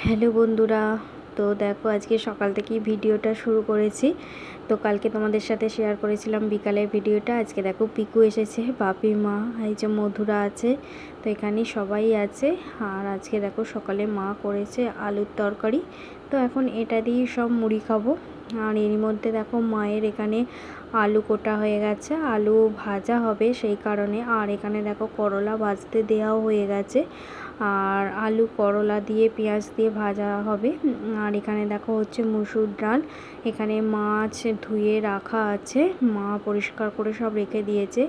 Hello বন্ধুরা, তো দেখো আজকে সকাল থেকেই ভিডিওটা শুরু করেছি। তো কালকে তোমাদের সাথে শেয়ার করেছিলাম বিকালের ভিডিওটা। আজকে দেখো পিকু এসেছে, বাপি মা, এই যে মধুরা আছে, তো এখানে সবাই আছে। আর আজকে দেখো সকালে মা করেছে আলুর তরকারি, তো এখন এটা দিয়েই সব মুড়ি খাবো। আর এরই মধ্যে দেখো মায়ের এখানে আলু কোটা হয়ে গেছে, আলু ভাজা হবে সেই কারণে। আর এখানে দেখো করলা ভাজতে দেওয়াও হয়ে গেছে, আর আলু করলা দিয়ে পেঁয়াজ দিয়ে ভাজা হবে। আর এখানে দেখো হচ্ছে মুসুর ডাল, এখানে মাছ ধুয়ে রাখা আছে, মা পরিষ্কার করে সব রেখে দিয়েছে।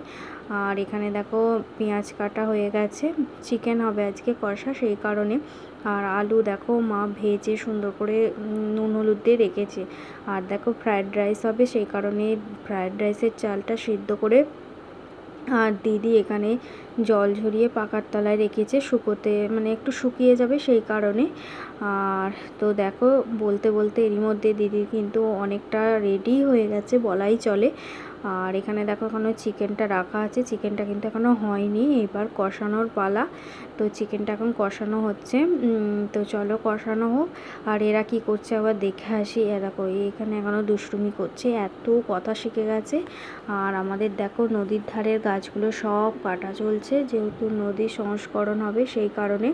আর এখানে দেখো পেঁয়াজ কাটা হয়ে গেছে, চিকেন হবে আজকে কষা সেই কারণে। আর আলু দেখো মা ভেজে সুন্দর করে নুন হলুদ দিয়ে রেখেছে। আর দেখো ফ্রায়েড রাইস হবে সেই কারণে ফ্রায়েড রাইসের চালটা সিদ্ধ করে আর দিদি এখানে জল ঝরিয়ে পাকার তলায় রেখেছে শুকোতে, মানে একটু শুকিয়ে যাবে সেই কারণে। আর তো দেখো বলতে বলতে এরই মধ্যে দিদি কিন্তু অনেকটা রেডি হয়ে গেছে বলাই চলে। আর এখানে দেখো এখনও চিকেনটা রাখা আছে, চিকেনটা কিন্তু এখনও হয়নি, এবার কষানোর পালা। তো চিকেনটা এখন কষানো হচ্ছে, তো চলো কষানো হোক। আর এরা কি করছে আবার দেখে আসি। দেখো এখানে এখনও দুষ্টুমি করছে, এত কথা শিখে গেছে। আর আমাদের দেখো নদীর ধারের গাছগুলো সব কাটা চলছে, যেহেতু নদীর সংস্করণ হবে সেই কারণে।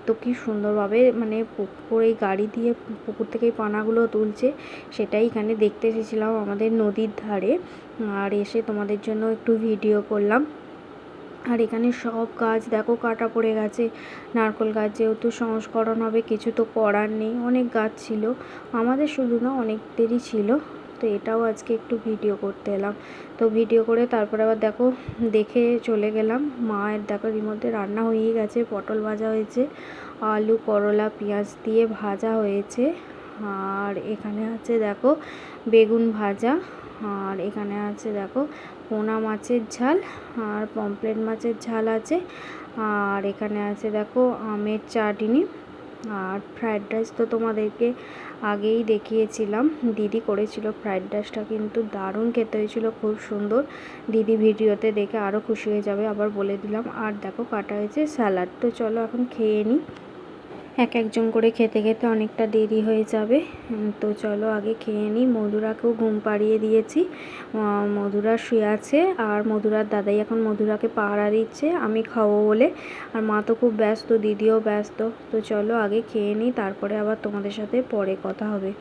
তো কি সুন্দরভাবে মানে পুকুরে গাড়ি দিয়ে পুকুর থেকে পানাগুলো তুলছে, সেটাই এখানে দেখতে এসেছিলাম আমাদের নদীর ধারে। আর এসে তোমাদের জন্য একটু ভিডিও করলাম। আর এখানে সব গাছ দেখো কাটা পড়ে গেছে, নারকেল গাছ যেহেতু সংস্করণ হবে কিছু তো করার নেই, অনেক গাছ ছিল, আমাদের শুধু না অনেকদেরই ছিল। তো এটাও আজকে একটু ভিডিও করতে এলাম। তো ভিডিও করে তারপরে আবার দেখো দেখে চলে গেলাম। মায়ের দেখো এর মধ্যে রান্না হয়েই গেছে, পটল ভাজা হয়েছে, আলু করলা পেঁয়াজ দিয়ে ভাজা হয়েছে। আর এখানে আছে দেখো বেগুন ভাজা। আর এখানে আছে দেখো পোনা মাছের ঝাল, আর পমফ্রেট মাছের ঝাল আছে। আর এখানে আছে দেখো আমের চাটনি। আর ফ্রায়েড রাইস তো তোমাদেরকে আগেই দেখিয়েছিলাম, দিদি করেছিল ফ্রায়েড রাইসটা, কিন্তু দারুণ খেতে হয়েছিল, খুব সুন্দর। দিদি ভিডিওতে দেখে আরও খুশি হয়ে যাবে, আবার বলে দিলাম। আর দেখো কাটা হয়েছে স্যালাড। তো চলো এখন খেয়ে নিই, একজন করে খেতে খেতে অনেকটা দেরি হয়ে যাবে। তো চলো আগে খেয়ে নিই। মধুরাকেও ঘুম পাড়িয়ে দিয়েছি, মধুরা শুয়ে আছে। আর মধুরার দাদাই এখন মধুরাকে পাহারা দিচ্ছে আমি খাবো বলে। আর মা তো খুব ব্যস্ত, দিদিও ব্যস্ত। তো চলো আগে খেয়ে নিই, তারপরে আবার তোমাদের সাথে পরে কথা হবে।